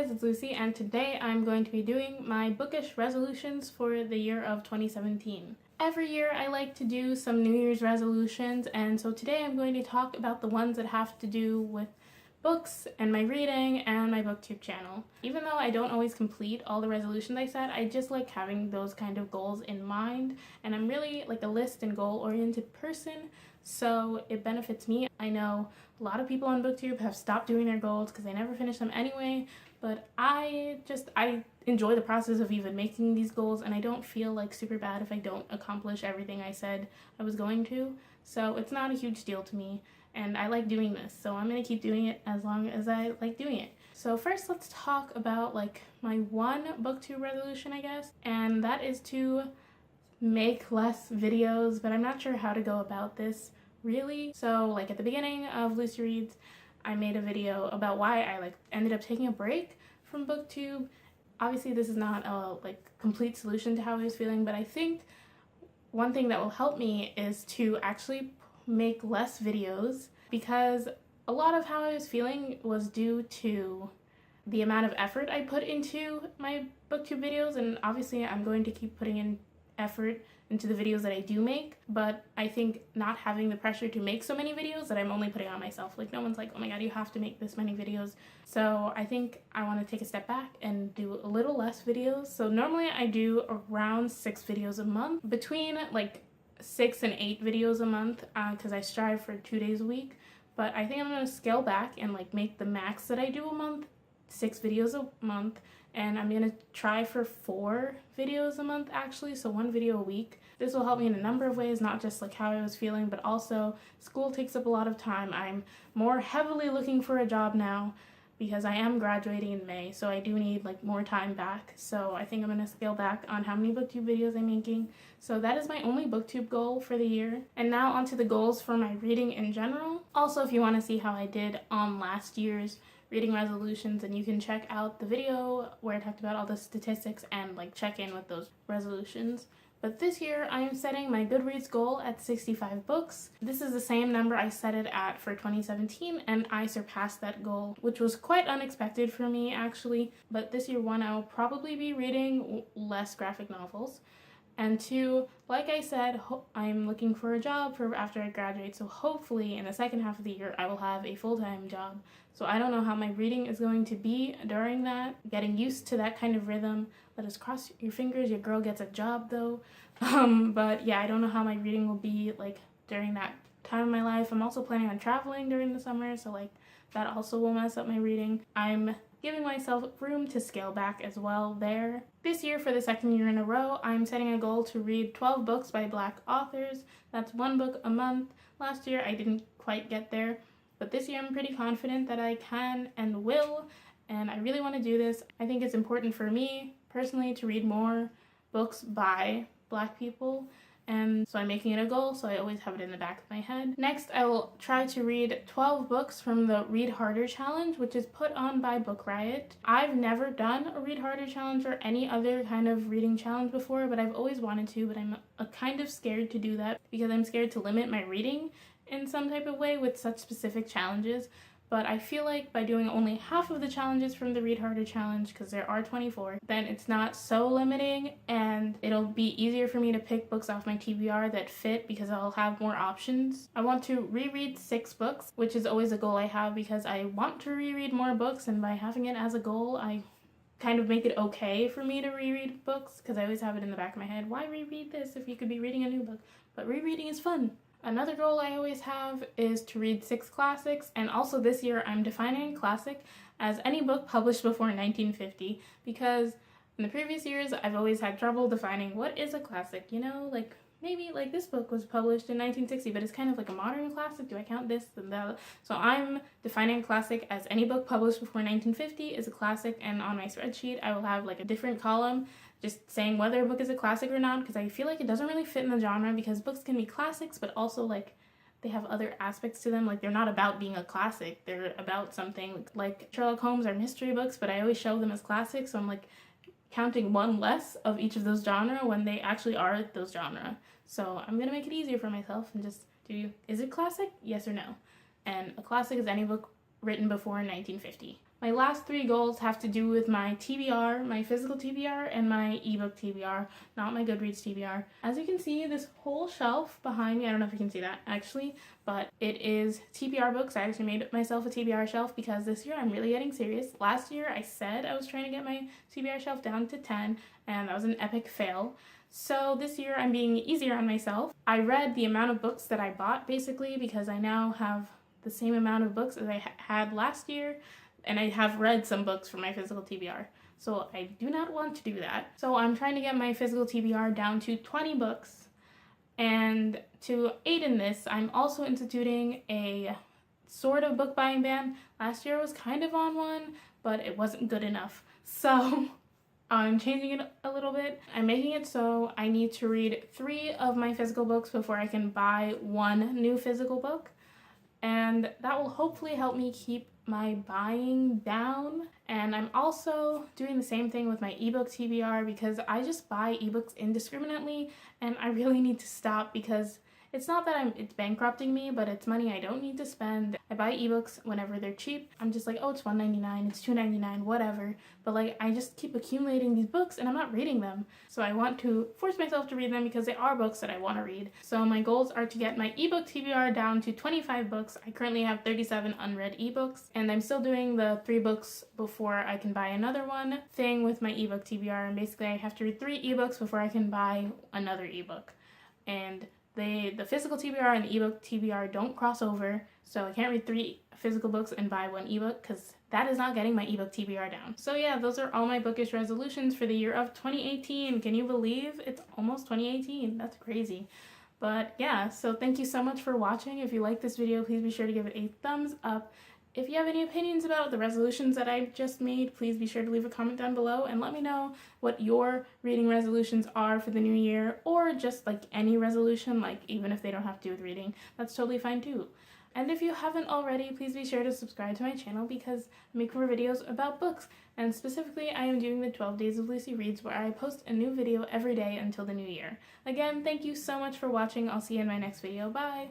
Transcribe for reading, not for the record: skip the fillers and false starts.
guys, it's Lucy, and today I'm going to be doing my bookish resolutions for the year of 2017. Every year I like to do some New Year's resolutions, and so today I'm going to talk about the ones that have to do with books and my reading and my booktube channel. Even though I don't always complete all the resolutions I set, I just like having those kind of goals in mind, and I'm really like a list and goal oriented person, so it benefits me. I know a lot of people on booktube have stopped doing their goals because they never finish them anyway, but I enjoy the process of even making these goals, and I don't feel like super bad if I don't accomplish everything I said I was going to, so it's not a huge deal to me. And I like doing this, so I'm gonna keep doing it as long as I like doing it. So first, let's talk about like my one booktube resolution, I guess, and that is to make less videos, but I'm not sure how to go about this really. So like at the beginning of Lucie Reads, I made a video about why I ended up taking a break from booktube. Obviously this is not a complete solution to how I was feeling, but I think one thing that will help me is to actually make less videos, because a lot of how I was feeling was due to the amount of effort I put into my booktube videos, and obviously I'm going to keep putting in effort into the videos that I do make, but I think not having the pressure to make so many videos that I'm only putting on myself. Like no one's like, oh my god, you have to make this many videos. So I think I want to take a step back and do a little less videos. So normally I do around 6 videos a month, between like 6 and 8 videos a month, because I strive for 2 days a week, but I think I'm going to scale back and make the max that I do a month 6 videos a month, and I'm going to try for 4 videos a month actually, so 1 video a week. This will help me in a number of ways, not just how I was feeling, but also school takes up a lot of time. I'm more heavily looking for a job now because I am graduating in May, so I do need more time back. So I think I'm going to scale back on how many booktube videos I'm making. So that is my only booktube goal for the year. And now onto the goals for my reading in general. Also, if you want to see how I did on last year's reading resolutions, and you can check out the video where I talked about all the statistics and check in with those resolutions. But this year I am setting my Goodreads goal at 65 books. This is the same number I set it at for 2017, and I surpassed that goal, which was quite unexpected for me actually. But this year, 1, I will probably be reading less graphic novels, and 2, like I said, I'm looking for a job for after I graduate, so hopefully in the second half of the year I will have a full-time job. So I don't know how my reading is going to be during that, getting used to that kind of rhythm. Let us cross your fingers your girl gets a job though. But yeah, I don't know how my reading will be during that time of my life. I'm also planning on traveling during the summer, so that also will mess up my reading. I'm giving myself room to scale back as well there. This year, for the second year in a row, I'm setting a goal to read 12 books by Black authors. That's 1 book a month. Last year I didn't quite get there, but this year I'm pretty confident that I can and will, and I really want to do this. I think it's important for me personally to read more books by Black people, and so I'm making it a goal, so I always have it in the back of my head. Next, I will try to read 12 books from the Read Harder challenge, which is put on by Book Riot. I've never done a Read Harder challenge or any other kind of reading challenge before, but I've always wanted to, but I'm kind of scared to do that because I'm scared to limit my reading in some type of way with such specific challenges. But I feel like by doing only half of the challenges from the Read Harder challenge, because there are 24, then it's not so limiting, and it'll be easier for me to pick books off my TBR that fit because I'll have more options. I want to reread 6 books, which is always a goal I have because I want to reread more books, and by having it as a goal, I kind of make it okay for me to reread books because I always have it in the back of my head, why reread this if you could be reading a new book? But rereading is fun. Another goal I always have is to read 6 classics, and also this year I'm defining classic as any book published before 1950, because in the previous years I've always had trouble defining what is a classic, maybe this book was published in 1960, but it's kind of like a modern classic. Do I count this and that? So I'm defining classic as any book published before 1950 is a classic, and on my spreadsheet I will have a different column just saying whether a book is a classic or not, because I feel like it doesn't really fit in the genre, because books can be classics, but also they have other aspects to them. They're not about being a classic, they're about something. Like Sherlock Holmes are mystery books, but I always show them as classics, so I'm counting 1 less of each of those genre when they actually are those genre. So I'm gonna make it easier for myself and just is it classic? Yes or no? And a classic is any book written before 1950. My last 3 goals have to do with my TBR, my physical TBR, and my ebook TBR, not my Goodreads TBR. As you can see, this whole shelf behind me, I don't know if you can see that actually, but it is TBR books. I actually made myself a TBR shelf because this year I'm really getting serious. Last year I said I was trying to get my TBR shelf down to 10, and that was an epic fail. So this year I'm being easier on myself. I read the amount of books that I bought basically because I now have the same amount of books as I had last year, and I have read some books for my physical TBR. So I do not want to do that. So I'm trying to get my physical TBR down to 20 books. And to aid in this, I'm also instituting a sort of book buying ban. Last year I was kind of on one, but it wasn't good enough. So I'm changing it a little bit. I'm making it so I need to read 3 of my physical books before I can buy 1 new physical book. And that will hopefully help me keep my buying down. And I'm also doing the same thing with my ebook TBR because I just buy ebooks indiscriminately, and I really need to stop because it's not that it's bankrupting me, but it's money I don't need to spend. I buy ebooks whenever they're cheap. I'm just like, oh, it's $1.99, it's $2.99, whatever. But like, I just keep accumulating these books and I'm not reading them. So I want to force myself to read them because they are books that I want to read. So my goals are to get my ebook TBR down to 25 books. I currently have 37 unread ebooks, and I'm still doing the 3 books before I can buy another one thing with my ebook TBR. And basically I have to read 3 ebooks before I can buy another ebook. And the physical TBR and the ebook TBR don't cross over, so I can't read 3 physical books and buy 1 ebook because that is not getting my ebook TBR down. So yeah, those are all my bookish resolutions for the year of 2018. Can you believe it's almost 2018? That's crazy. But yeah, so thank you so much for watching. If you like this video, please be sure to give it a thumbs up. If you have any opinions about the resolutions that I just made, please be sure to leave a comment down below and let me know what your reading resolutions are for the new year, or just like any resolution, like even if they don't have to do with reading, that's totally fine too. And if you haven't already, please be sure to subscribe to my channel because I make more videos about books, and specifically I am doing the 12 Days of Lucie Reads where I post a new video every day until the new year. Again, thank you so much for watching. I'll see you in my next video. Bye!